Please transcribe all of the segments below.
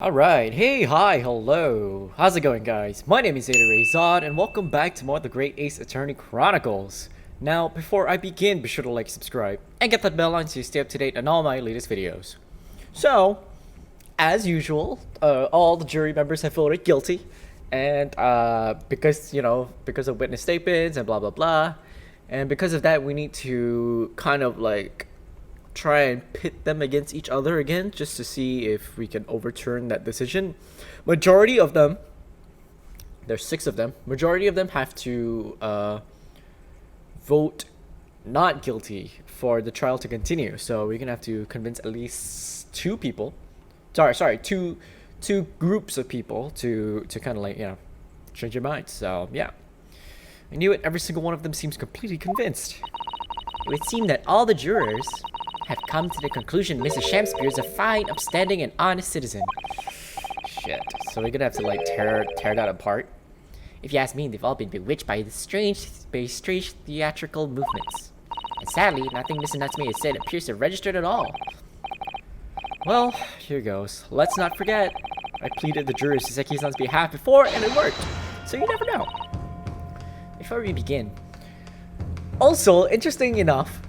Alright, hey, hi, hello. How's it going, guys? My name is ZetaRayZod, and welcome back to more of the Great Ace Attorney Chronicles. Now, before I begin, be sure to like, subscribe, and get that bell on so you stay up to date on all my latest videos. So, as usual, all the jury members have voted guilty, and because of witness statements and blah blah blah, and because of that, we need to kind of like try and pit them against each other again just to see if we can overturn that decision. Majority of them, there's 6 of them, majority of them have to vote not guilty for the trial to continue. So we're gonna have to convince at least 2 people, two groups of people to kind of like, change your minds. So yeah, I knew it. Every single one of them seems completely convinced. It would seem that all the jurors have come to the conclusion Mrs. Shamspeare is a fine, upstanding, and honest citizen. Shit. So we're gonna have to like tear that apart. If you ask me, they've all been bewitched by the strange theatrical movements. And sadly, nothing Mrs. Natsume has said appears to have registered at all. Well, here goes. Let's not forget, I pleaded the jurors Saseki-san's behalf before, and it worked. So you never know. Before we begin, also, interesting enough,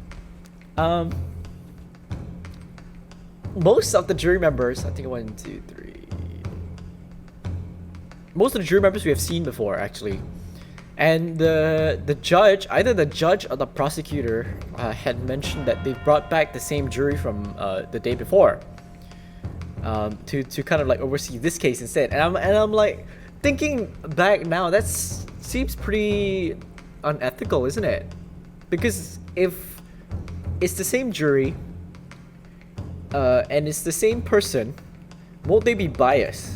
most of the jury members, I think 1, 2, 3, most of the jury members we have seen before, actually. And the judge, either the judge or the prosecutor, had mentioned that they brought back the same jury from the day before, to kind of like oversee this case instead. And I'm like thinking back now, that seems pretty unethical, isn't it? Because if it's the same jury, and it's the same person, won't they be biased?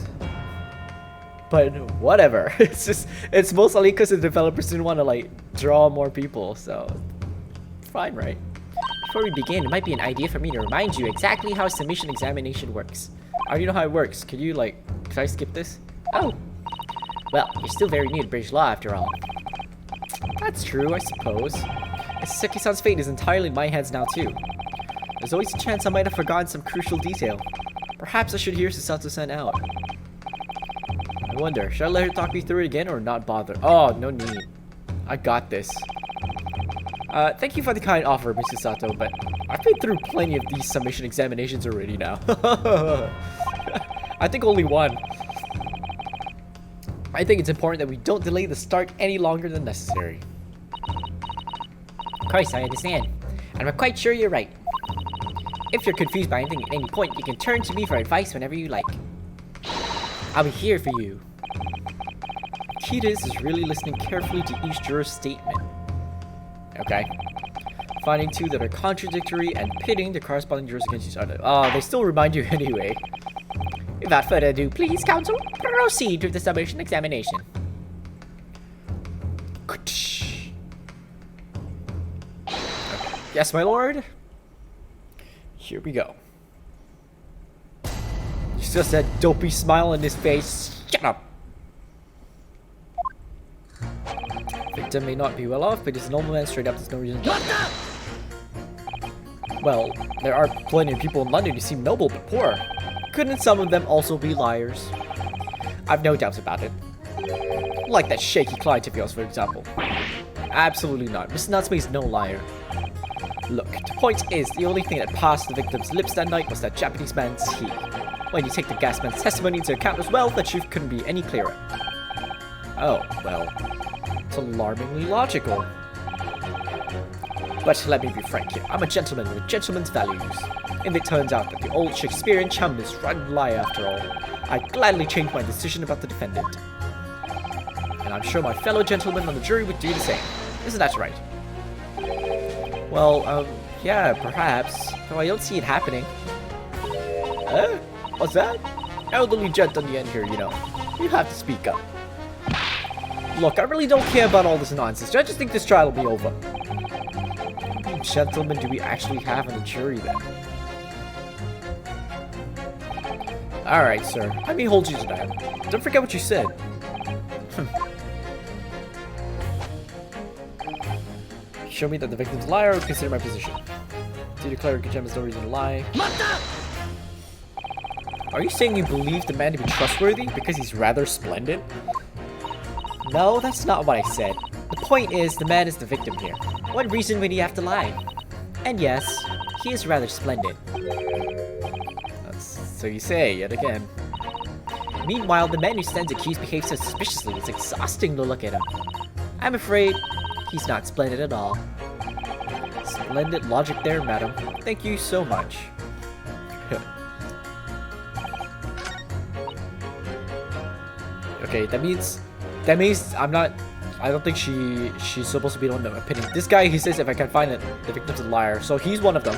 But whatever. It's most likely because the developers didn't want to like draw more people, so fine, right? before we begin, it might be an idea for me to remind you exactly how a submission examination works. I already know how it works. Could I skip this? Oh, well, you're still very new to British law after all. That's true, I suppose. Saseki-san's fate is entirely in my hands now too. There's always a chance I might have forgotten some crucial detail. Perhaps I should hear Susato-san out. I wonder, should I let her talk me through it again or not bother? Oh, no need. I got this. Thank you for the kind offer, Mrs. Sato, but I've been through plenty of these submission examinations already now. I think only one. I think it's important that we don't delay the start any longer than necessary. Of course, I understand. And I'm quite sure you're right. If you're confused by anything at any point, you can turn to me for advice whenever you like. I'll be here for you. Kitas is really listening carefully to each juror's statement. Okay. Finding 2 that are contradictory and pitting the corresponding jurors against each other. Oh, they still remind you anyway. Without further ado, please, counsel, proceed with the submission examination. Okay. Yes, my lord. Here we go. He's just that dopey smile on his face. Shut up. Victim may not be well off, but he's a normal man straight up. There's no reason to. Well, there are plenty of people in London who seem noble but poor. Couldn't some of them also be liars? I've no doubts about it. Like that shaky client of yours, for example. Absolutely not. Mr. Natsume is no liar. Look, the point is, the only thing that passed the victim's lips that night was that Japanese man's he. When you take the gas man's testimony into account as well, the truth couldn't be any clearer. Oh, well, it's alarmingly logical. But let me be frank here, I'm a gentleman with a gentleman's values. If it turns out that the old Shakespearean chum is rotten liar after all, I'd gladly change my decision about the defendant. And I'm sure my fellow gentlemen on the jury would do the same. Isn't that right? Well, yeah, perhaps, though I don't see it happening. What's that? Elderly gent on the end here, you know. You have to speak up. Look, I really don't care about all this nonsense. I just think this trial will be over. How many gentlemen do we actually have in the jury then? Alright, sir. I may hold you to that. Don't forget what you said. Show me that the victim's a liar or consider my position. Do you declare Gajema's no reason to lie? Are you saying you believe the man to be trustworthy because he's rather splendid? No, that's not what I said. The point is, the man is the victim here. What reason would he have to lie? And yes, he is rather splendid. So you say, yet again. Meanwhile, the man who stands accused behaves so suspiciously. It's exhausting to look at him. I'm afraid he's not splendid at all. Splendid logic there, madam. Thank you so much. Okay, that means I don't think she's supposed to be the one opinion. This guy, he says if I can find it, the victim's a liar. So he's one of them.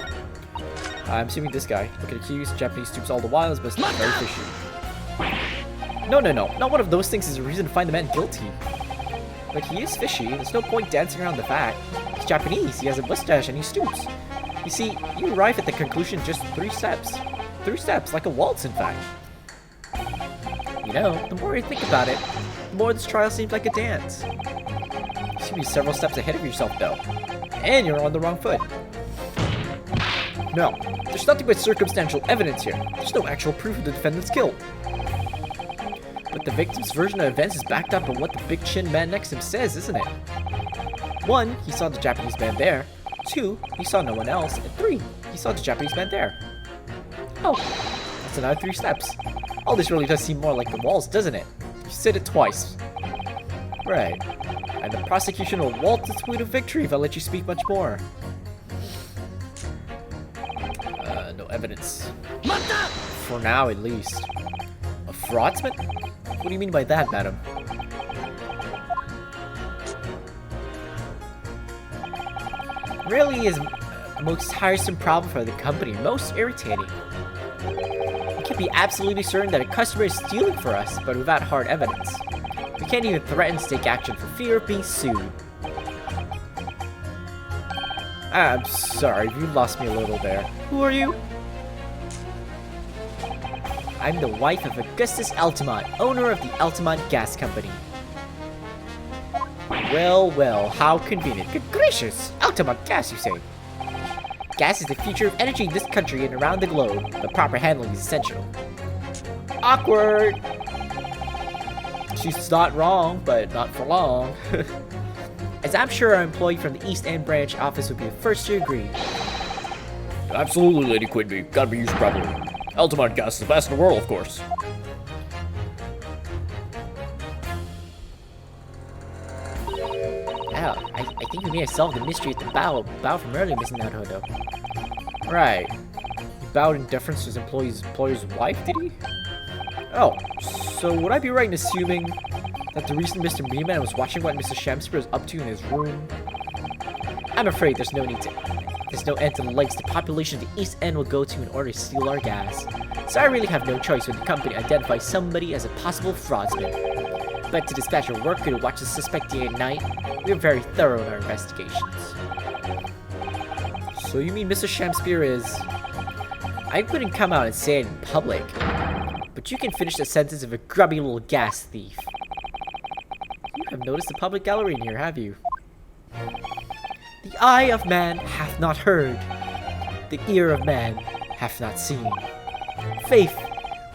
I'm assuming this guy. Look at accused, Japanese stoops all the while, but still very fishy. No. Not one of those things is a reason to find the man guilty. But he is fishy. There's no point dancing around the fact. He's Japanese, he has a mustache, and he stoops. You see, you arrive at the conclusion in just 3 steps. 3 steps, like a waltz, in fact. You know, the more you think about it, the more this trial seems like a dance. You seem to be several steps ahead of yourself, though. And you're on the wrong foot. No, there's nothing but circumstantial evidence here. There's no actual proof of the defendant's guilt. But the victim's version of events is backed up on what the big chin man next to him says, isn't it? 1, he saw the Japanese man there. 2, he saw no one else. And 3, he saw the Japanese man there. Oh, that's another 3 steps. All this really does seem more like the walls, doesn't it? You said it twice. Right. And the prosecution will waltz its way to victory if I let you speak much more. No evidence. For now, at least. A fraudsman? What do you mean by that, madam? Really is the most tiresome problem for the company, most irritating. We can be absolutely certain that a customer is stealing for us, but without hard evidence. We can't even threaten to take action for fear of being sued. I'm sorry, you lost me a little there. Who are you? I'm the wife of Augustus Altamont, owner of the Altamont Gas Company. Well, how convenient. Good gracious! Altamont Gas, you say? Gas is the future of energy in this country and around the globe, but proper handling is essential. Awkward! She's not wrong, but not for long. As I'm sure our employee from the East End branch office would be the first to agree. Absolutely, Lady Quidby. Gotta be used properly. Altamont Gas is the best in the world, of course. Wow, I think we may have solved the mystery at the bow from earlier, Miss Naruto. Right. He bowed in deference to his employer's wife, did he? Oh, so would I be right in assuming that the reason Mr. Meeman was watching what Mr. Shamspeare was up to in his room? I'm afraid there's no end to the lengths the population of the East End will go to in order to steal our gas. So I really have no choice when the company identifies somebody as a possible fraudsman. But to dispatch a worker to watch the suspect day and night, we are very thorough in our investigations. So you mean Mr. Shamspeare is... I couldn't come out and say it in public, but you can finish the sentence of a grubby little gas thief. You have noticed the public gallery in here, have you? The eye of man hath not heard, the ear of man hath not seen. Faith,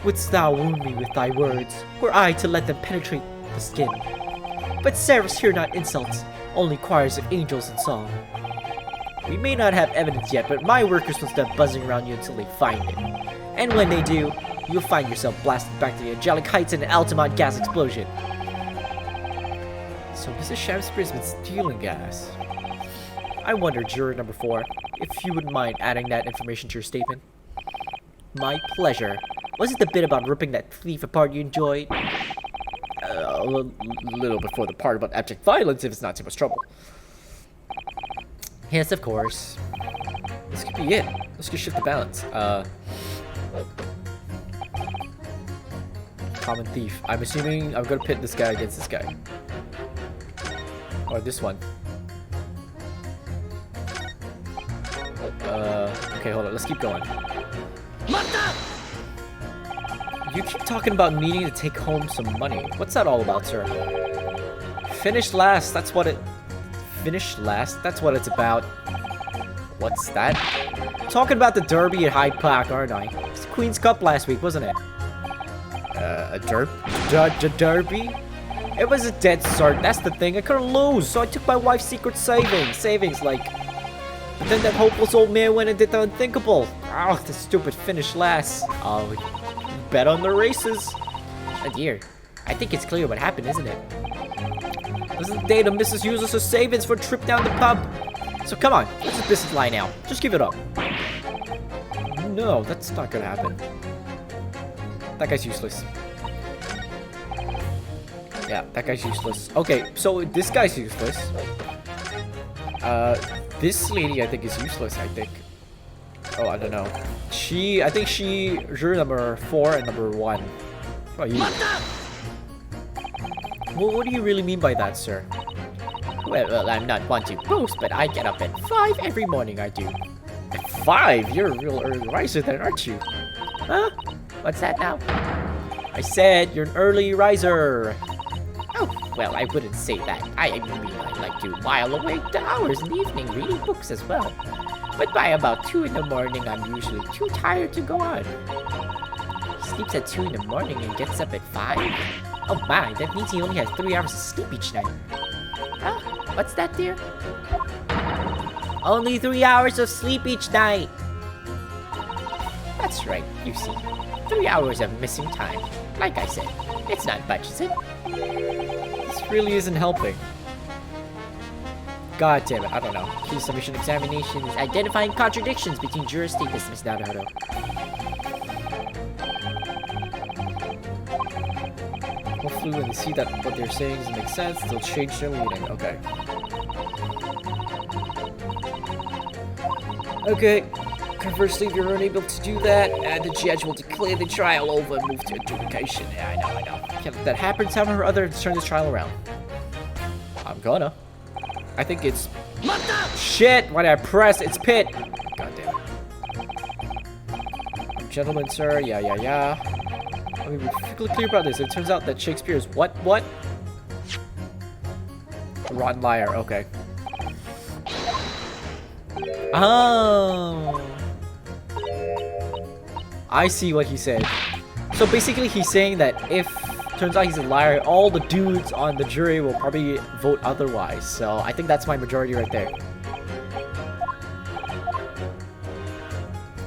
wouldst thou wound me with thy words, were I to let them penetrate the skin. But seraphs hear not insults, only choirs of angels in song. We may not have evidence yet, but my workers will start buzzing around you until they find it. And when they do, you'll find yourself blasted back to the angelic heights in an Altamont gas explosion. So Mrs. Shamspeare's been stealing gas. I wonder, juror number 4, if you wouldn't mind adding that information to your statement. My pleasure. Was it the bit about ripping that thief apart you enjoyed? A little before the part about abject violence, if it's not too much trouble. Yes, of course. This could be it. Let's just shift the balance. Common thief. I'm assuming I'm gonna pit this guy against this guy. Or this one. Okay, hold on. Let's keep going. You keep talking about needing to take home some money. What's that all about, sir? Finish last. That's what it... Finish last? That's what it's about. What's that? Talking about the Derby at Hyde Park, aren't I? It's the Queen's Cup last week, wasn't it? A derby? It was a dead start, that's the thing. I couldn't lose, so I took my wife's secret savings, like. But then that hopeless old man went and did the unthinkable. Oh, the stupid finish last. Oh, bet on the races. Oh dear. I think it's clear what happened, isn't it? This is the day the missus uses her savings for a trip down the pub. So come on, let's just business lie now. Just give it up. No, that's not gonna happen. That guy's useless. Yeah, that guy's useless. Okay, so this guy's useless. This lady I think is useless, I think. Oh, I don't know. I think you're number 4 and number 1. What about you? Well, what do you really mean by that, sir? Well, I'm not one to boast, but I get up at 5 every morning, I do. At 5? You're a real early riser then, aren't you? Huh? What's that now? I said you're an early riser. Oh, well, I wouldn't say that. I mean, I like to while away the hours in the evening reading books as well. But by about 2 in the morning, I'm usually too tired to go on. He sleeps at 2 in the morning and gets up at 5? Oh my, that means he only has 3 hours of sleep each night. Huh? What's that, dear? Only 3 hours of sleep each night. That's right, you see. 3 hours of missing time. Like I said, it's not much, is it? This really isn't helping. God damn it, I don't know. Key submission examination is identifying contradictions between juror statements, Miss Naruto. Hopefully when they see that what they're saying doesn't make sense, they'll change their leading. Okay. Okay. Conversely, if you're unable to do that, the judge will declare the trial over and move to adjudication. Yeah, I know. Can't let that happen. Somehow or other, let's turn this trial around. I'm gonna. I think it's... Shit! Why did I press? It's Pit! God damn it. Gentlemen, sir. Yeah. Let me be perfectly clear about this. It turns out that Shakespeare is what? A rotten liar. Okay. Oh. I see what he said. So basically he's saying that if turns out he's a liar, all the dudes on the jury will probably vote otherwise. So I think that's my majority right there.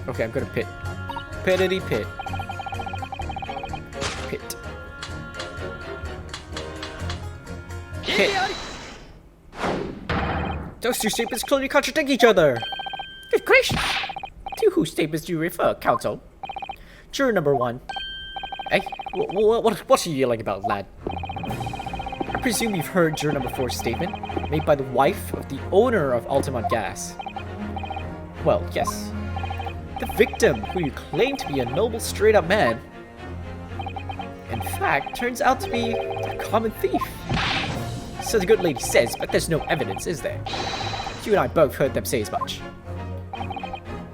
Okay, I'm gonna pit. Pitity pit. Pit. Pit. Those two statements clearly contradict each other. Good gracious! To whose statements do you refer, counsel? Juror number 1. Hey, What are you yelling about, lad? I presume you've heard juror number 4's statement, made by the wife of the owner of Altamont Gas. Well, yes. The victim, who you claim to be a noble, straight-up man, in fact, turns out to be a common thief. So the good lady says, but there's no evidence, is there? You and I both heard them say as much.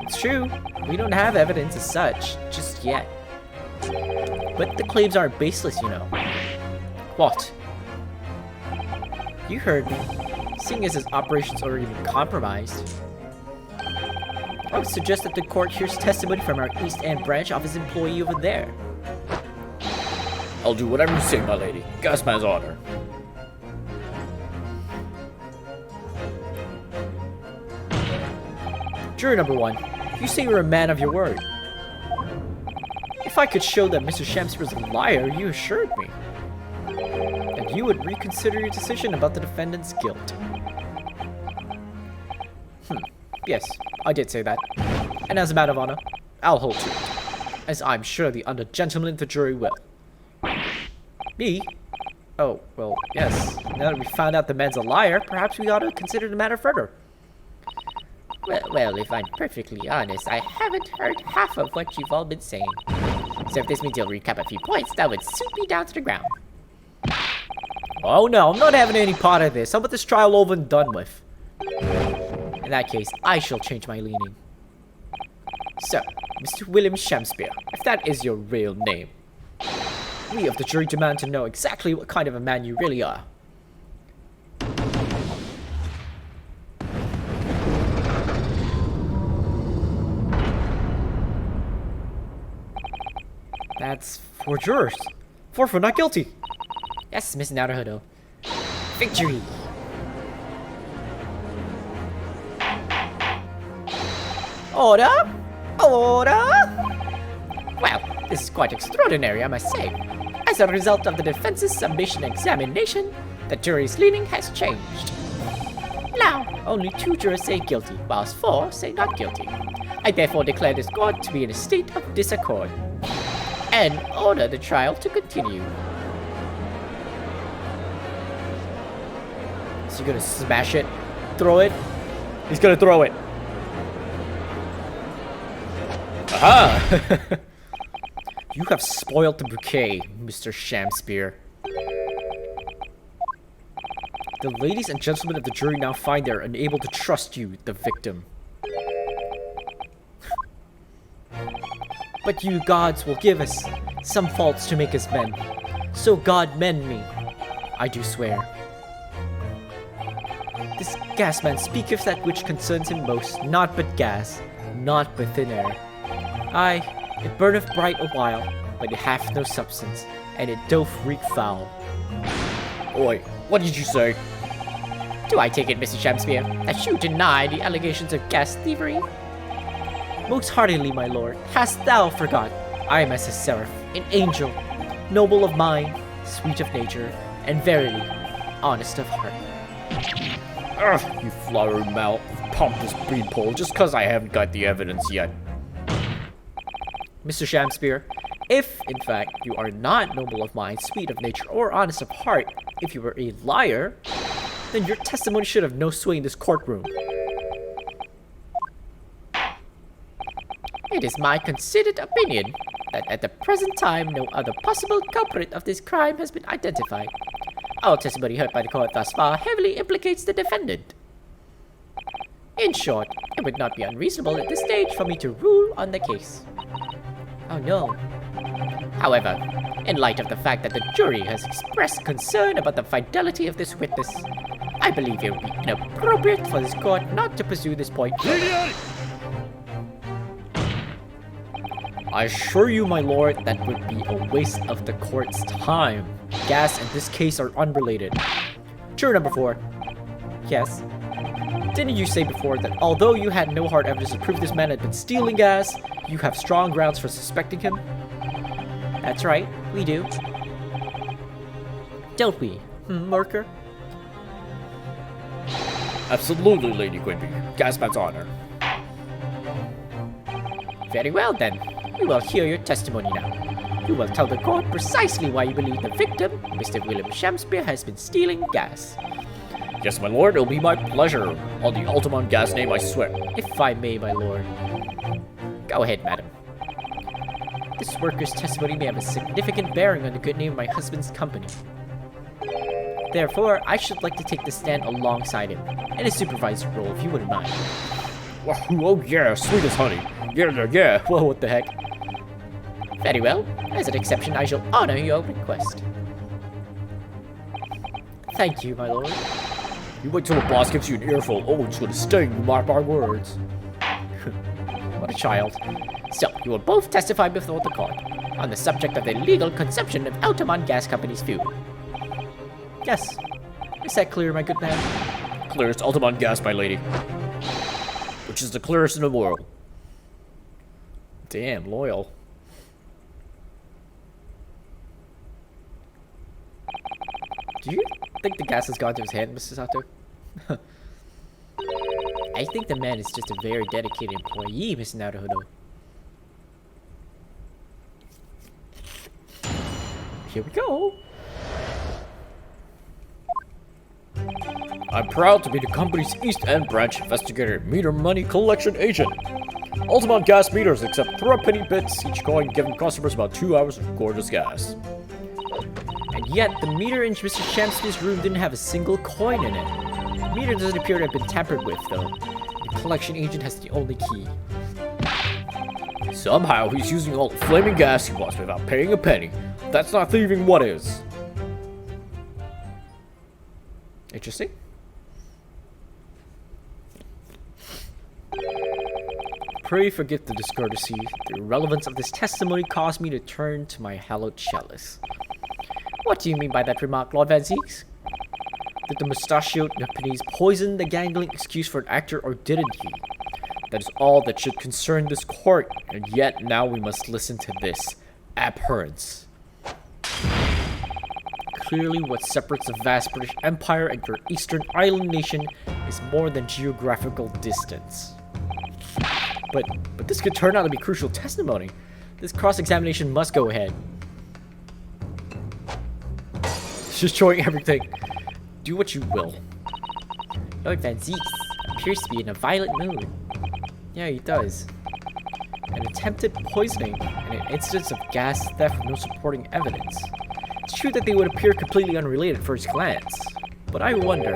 It's true, we don't have evidence as such, just yet. But the claims aren't baseless, you know. What? You heard me. Seeing as his operation's already been compromised, I would suggest that the court hears testimony from our East End branch office employee over there. I'll do whatever you say, my lady. Gasman's order. Juror number 1, you say you're a man of your word. If I could show that Mr. Shamspeare is a liar, you assured me, and you would reconsider your decision about the defendant's guilt. Yes, I did say that. And as a matter of honor, I'll hold to it, as I'm sure the other gentlemen of the jury will. Me? Oh, well, yes. Now that we found out the man's a liar, perhaps we ought to consider the matter further. Well, if I'm perfectly honest, I haven't heard half of what you've all been saying. So if this means you'll recap a few points, that would suit me down to the ground. Oh no, I'm not having any part of this. How about this trial over and done with? In that case, I shall change my leaning. So, Mr. William Shamspeare, if that is your real name, we of the jury demand to know exactly what kind of a man you really are. That's 4 jurors. For not guilty. Yes, Miss Naruhodo. Victory! Order? Order? Well, this is quite extraordinary, I must say. As a result of the defense's submission examination, the jury's leaning has changed. Now, only 2 jurors say guilty, whilst 4 say not guilty. I therefore declare this court to be in a state of disaccord, and order the trial to continue. Is he gonna smash it? Throw it? He's gonna throw it. Aha! You have spoiled the bouquet, Mr. Shamspear. The ladies and gentlemen of the jury now find they are unable to trust you, the victim. But you gods will give us some faults to make us men. So God mend me, I do swear. This gas man speaketh that which concerns him most, naught but gas, naught but thin air. Aye, it burneth bright a while, but it hath no substance, and it doth reek foul. Oi, what did you say? Do I take it, Mr. Shamspear, that you deny the allegations of gas thievery? Most heartily, my lord. Hast thou forgot? I am as a seraph, an angel, noble of mind, sweet of nature, and verily, honest of heart. Ugh, you flowery mouth, pompous beanpole, just cause I haven't got the evidence yet. Mr. Shamspear, if, in fact, you are not noble of mind, sweet of nature, or honest of heart, if you were a liar, then your testimony should have no sway in this courtroom. It is my considered opinion that at the present time no other possible culprit of this crime has been identified. All testimony heard by the court thus far heavily implicates the defendant. In short, it would not be unreasonable at this stage for me to rule on the case. Oh no. However, in light of the fact that the jury has expressed concern about the fidelity of this witness, I believe it would be inappropriate for this court not to pursue this point further. I assure you, my lord, that would be a waste of the court's time. Gas and this case are unrelated. Juror number 4. Yes. Didn't you say before that although you had no hard evidence to prove this man had been stealing gas, you have strong grounds for suspecting him? That's right, we do. Don't we, Merker? Absolutely, Lady Quimby. Gasman's honor. Very well then. We will hear your testimony now. You will tell the court precisely why you believe the victim, Mr. William Shamspear, has been stealing gas. Yes, my lord, it'll be my pleasure. On the Altamont gas name, I swear. If I may, my lord. Go ahead, madam. This worker's testimony may have a significant bearing on the good name of my husband's company. Therefore, I should like to take the stand alongside him, in a supervisory role, if you wouldn't mind. Oh yeah, sweet as honey. Yeah. Whoa, what the heck? Very well. As an exception, I shall honor your request. Thank you, my lord. You wait till the boss gives you an earful. Oh, it's gonna sting, you mark my words. What a child. So, you will both testify before the court on the subject of the illegal consumption of Altamont Gas Company's fuel. Yes. Is that clear, my good man? Clear as Altamont gas, my lady. Which is the clearest in the world. Damn, loyal. Do you think the gas has gone to his head, Mr. Sato? I think the man is just a very dedicated employee, Mr. Naruhodo. Here we go. I'm proud to be the company's East End branch investigator meter money collection agent. Altamont gas meters accept 3-penny bits, each coin giving customers about 2 hours of gorgeous gas. And yet, the meter in Mr. Shamspear's room didn't have a single coin in it. The meter doesn't appear to have been tampered with, though. The collection agent has the only key. Somehow, he's using all the flaming gas he wants without paying a penny. That's not thieving, what is? Interesting. Pray forgive the discourtesy. The irrelevance of this testimony caused me to turn to my hallowed chalice. What do you mean by that remark, Lord Van Zeeks? Did the mustachioed Japanese poison the gangling excuse for an actor, or didn't he? That is all that should concern this court, and yet now we must listen to this abhorrence. Clearly, what separates the vast British Empire and your eastern island nation is more than geographical distance. But this could turn out to be crucial testimony. This cross-examination must go ahead. It's just showing everything. Do what you will. Lord Van Zeeks appears to be in a violent mood. Yeah, he does. An attempted poisoning and an instance of gas theft with no supporting evidence. It's true that they would appear completely unrelated at first glance, but I wonder.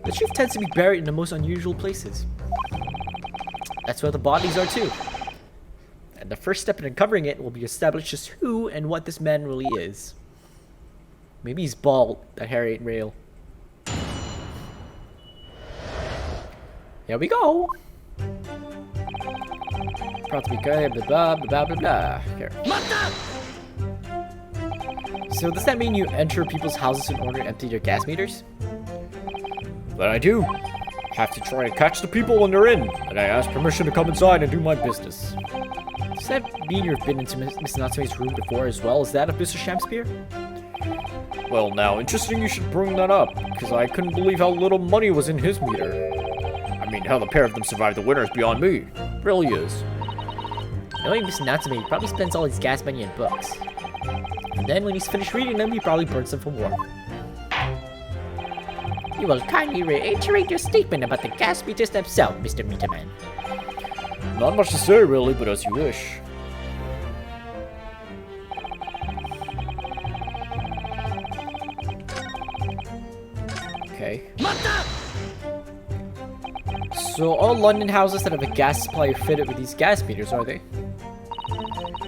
The truth tends to be buried in the most unusual places. That's where the bodies are too. And the first step in uncovering it will be to establish just who and what this man really is. Maybe he's bald, that hair ain't real. Here we go! Proud to be good, blah blah blah blah blah. Here. So does that mean you enter people's houses in order to empty their gas meters? That I do. Have to try to catch the people when they're in, and I ask permission to come inside and do my business. Does that mean you've been into Miss Natsume's room before as well as that of Mr. Shamspeare? Well, now, interesting you should bring that up, because I couldn't believe how little money was in his meter. I mean, how the pair of them survived the winter is beyond me. It really is. Knowing Mr. Natsume, he probably spends all his gas money in books. And then when he's finished reading them, he probably burns them for war. You will kindly reiterate your statement about the gas meters themselves, Mr. Meterman. Not much to say, really, but as you wish. Okay. So all London houses that have a gas supply are fitted with these gas meters, are they?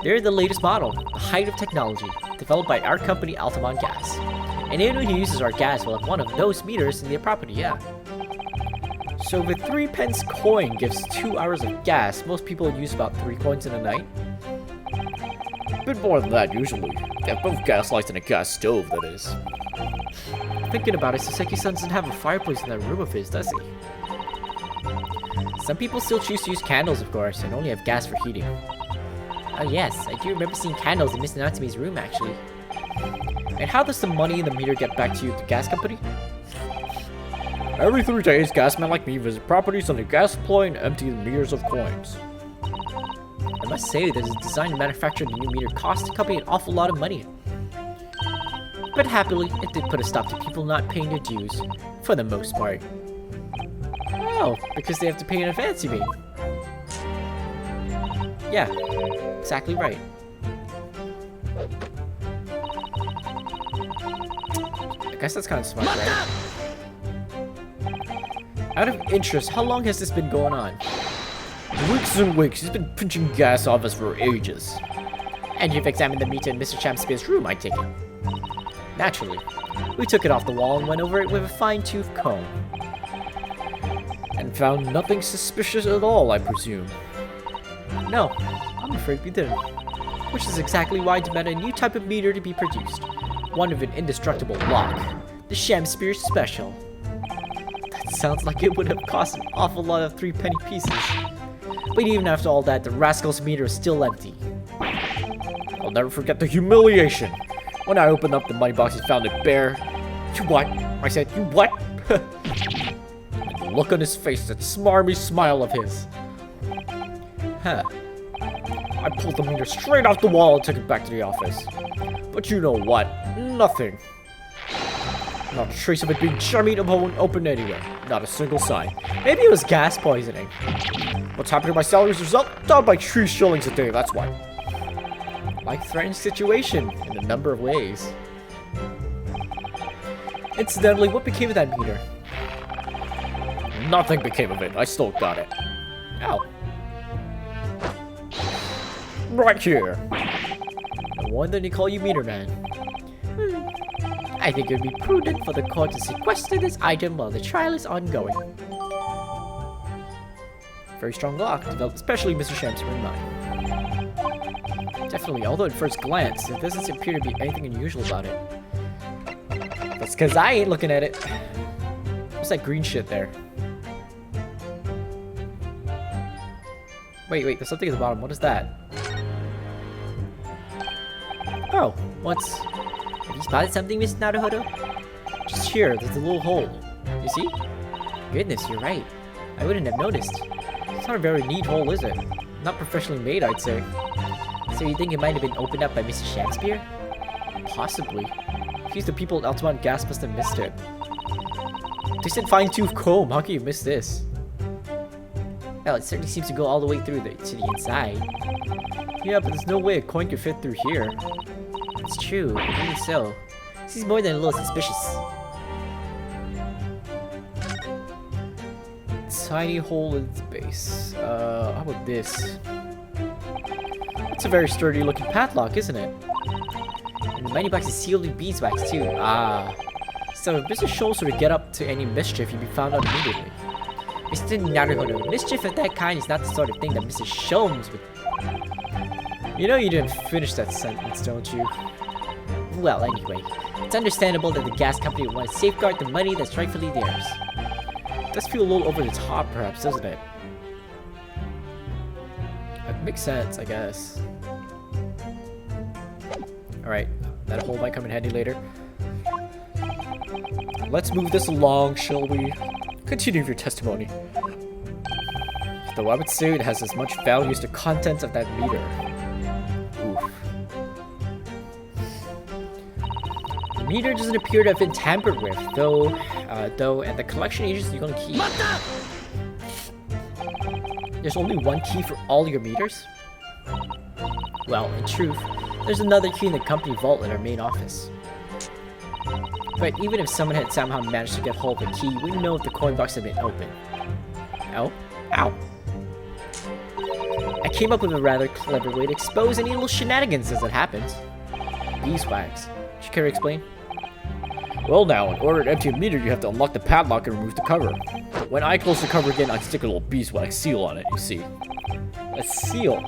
They're the latest model, the height of technology, developed by our company Altamont Gas. And anyone who uses our gas will have one of those meters in their property, yeah. So if a 3-pence coin gives 2 hours of gas, most people use about 3 coins in a night? A bit more than that, usually. They have both gas lights and a gas stove, that is. Thinking about it, Saseki-san doesn't have a fireplace in that room of his, does he? Some people still choose to use candles, of course, and only have gas for heating. Oh yes, I do remember seeing candles in Mr. Natsume's room, actually. And how does the money in the meter get back to you, the gas company? Every 3 days, gasmen like me visit properties on the gas supply and empty the meters of coins. I must say that the design and manufacture of the new meter cost the company an awful lot of money. But happily, it did put a stop to people not paying their dues, for the most part. Oh, because they have to pay in advance, you mean? Yeah, exactly right. I guess that's kind of smart, right? Out of interest, how long has this been going on? Weeks and weeks, he's been pinching gas off us for ages. And you've examined the meter in Mr. Shamspeare's room, I take it. Naturally. We took it off the wall and went over it with a fine-tooth comb. And found nothing suspicious at all, I presume. No, I'm afraid we didn't. Which is exactly why I demand a new type of meter to be produced. One with an indestructible lock. The Shamspeare Special. That sounds like it would have cost an awful lot of 3-penny pieces. But even after all that, the rascal's meter is still empty. I'll never forget the humiliation. When I opened up the money box and found it bare. You what? I said, you what? And the look on his face, that smarmy smile of his. Huh. I pulled the meter straight off the wall and took it back to the office. But you know what? Nothing. Not a trace of it being jammed open anywhere. Not a single sign. Maybe it was gas poisoning. What's happened to my salary as a result? Down by 3 shillings a day, that's why. Life-threatening situation in a number of ways. Incidentally, what became of that meter? Nothing became of it. I still got it. Oh. Right here. No wonder they call you Meter Man. I think it would be prudent for the court to sequester this item while the trial is ongoing. Very strong lock, developed especially Mr. Shamspeare in mind. Definitely, although at first glance, there doesn't appear to be anything unusual about it. That's because I ain't looking at it. What's that green shit there? Wait, there's something at the bottom. What is that? Oh, what's... Have you spotted something, Mr. Naruhodo? just here? There's a little hole. You see? Goodness, you're right. I wouldn't have noticed. It's not a very neat hole, is it? Not professionally made, I'd say. So you think it might have been opened up by Mr. Shakespeare? Possibly. If he's the people at Altamont Gas must have missed it. They said fine-tooth comb. How can you miss this? Well, it certainly seems to go all the way through to the inside. Yeah, but there's no way a coin could fit through here. It's true, but even so, seems more than a little suspicious. Tiny hole in its base. How about this? It's a very sturdy looking padlock, isn't it? And the money box is sealed with beeswax too. Ah. So if Mr. Schultz were to get up to any mischief, he'd be found out immediately. Mr. Naruhodo, mischief of that kind is not the sort of thing that Mr. Sholmes would... You know you didn't finish that sentence, don't you? Well, anyway, it's understandable that the gas company would want to safeguard the money that's rightfully theirs. It does feel a little over the top, perhaps, doesn't it? It makes sense, I guess. Alright, that hole might come in handy later. Let's move this along, shall we? Continue your testimony. Though I would say it has as much value as the contents of that meter. Oof. The meter doesn't appear to have been tampered with, though, and the collection agent's the only key. There's only one key for all your meters? Well, in truth, there's another key in the company vault in our main office. But even if someone had somehow managed to get hold of the key, we wouldn't know if the coin box had been open. Oh? Ow. I came up with a rather clever way to expose any little shenanigans as it happens. Beeswax. Should Carrie explain? Well now, in order to empty a meter, you have to unlock the padlock and remove the cover. When I close the cover again, I stick a little beeswax seal on it, you see. A seal?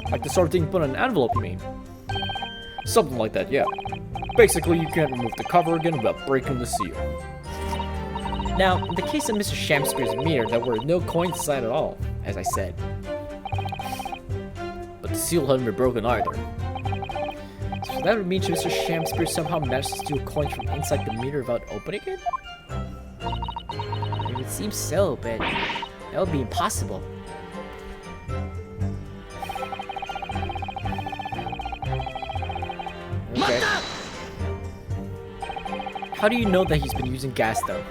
Like the sort of thing you put on an envelope, you mean? Something like that, yeah. Basically, you can't remove the cover again without breaking the seal. Now, in the case of Mr. Shakespeare's meter, there were no coins inside at all, as I said. But the seal hadn't been broken either. So that would mean Mr. Shakespeare somehow managed to steal coins from inside the meter without opening it? It would seem so, but that would be impossible. Okay. How do you know that he's been using gas, though?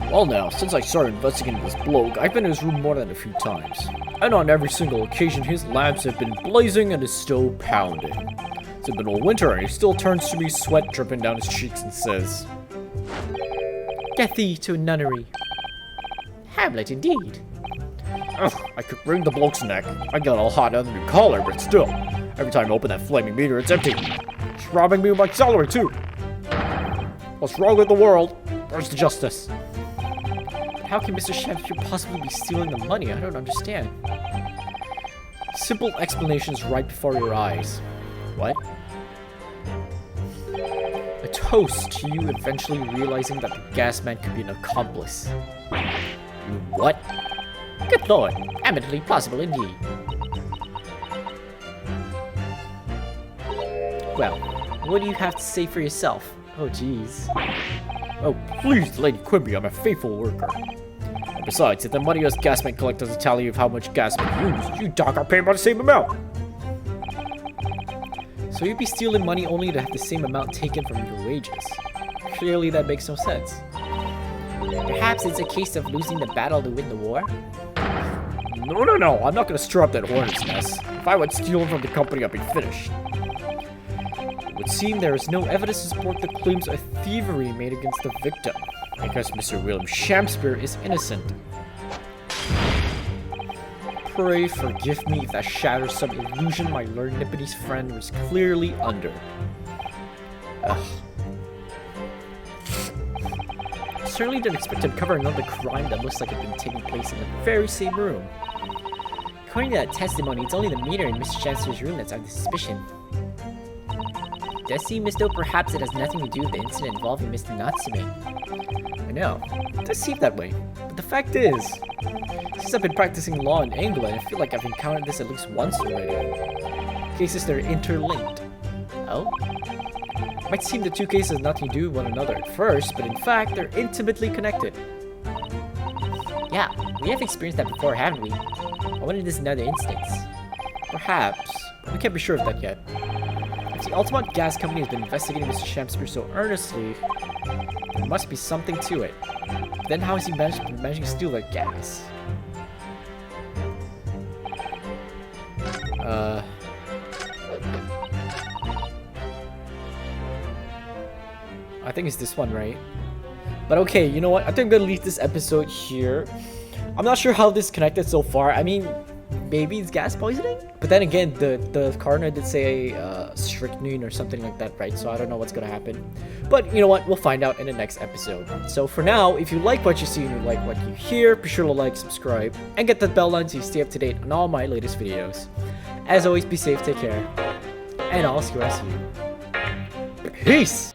Well now, since I started investigating this bloke, I've been in his room more than a few times. And on every single occasion, his lamps have been blazing and his stove pounding. It's been all winter and he still turns to me, sweat dripping down his cheeks, and says, Get thee to a nunnery. Hamlet, indeed. Ugh, I could wring the bloke's neck. I got all hot under the collar, but still. Every time I open that flaming meter, it's empty. It's robbing me of my salary, too. What's wrong with the world? Where's the justice? How can Mr. Shakespeare possibly be stealing the money? I don't understand. Simple explanations right before your eyes. What? A toast to you eventually realizing that the gas man could be an accomplice. You what? Good lord, eminently plausible indeed. Well, what do you have to say for yourself? Oh, jeez. Oh, please, Lady Quimby, I'm a faithful worker. And besides, if the money us gasmen collect doesn't tell you of how much gas we use, you doc are paying by the same amount. So you'd be stealing money only to have the same amount taken from your wages. Clearly that makes no sense. Perhaps it's a case of losing the battle to win the war? No, I'm not gonna stir up that hornet's nest. If I went stealing from the company, I'd be finished. It would seem there is no evidence to support the claims of thievery made against the victim, because Mr. William Shakespeare is innocent. Pray forgive me if that shatters some illusion my learned Nipponese friend was clearly under. Ugh. I certainly didn't expect to uncover another crime that looks like it had been taking place in the very same room. According to that testimony, it's only the meter in Mr. Shakespeare's room that's under suspicion. does seem as though perhaps it has nothing to do with the incident involving Mr. Natsume. I know, it does seem that way. But the fact is, since I've been practicing law in England, I feel like I've encountered this at least once already. Cases that are interlinked. Oh? Might seem the two cases have nothing to do with one another at first, but in fact, they're intimately connected. Yeah, we have experienced that before, haven't we? I wonder if this is another instance. Perhaps, but we can't be sure of that yet. If the Altamont Gas Company has been investigating Mr. Shamspeare so earnestly, there must be something to it. But then how is he managing to steal that gas? I think it's this one, right? But okay, you know what? I think I'm gonna leave this episode here. I'm not sure how this connected so far. I mean, maybe it's gas poisoning? But then again, the coroner did say strychnine or something like that, right? So I don't know what's gonna happen. But you know what? We'll find out in the next episode. So for now, if you like what you see and you like what you hear, be sure to like, subscribe, and get that bell on so you stay up to date on all my latest videos. As always, be safe, take care, and I'll see you. Peace!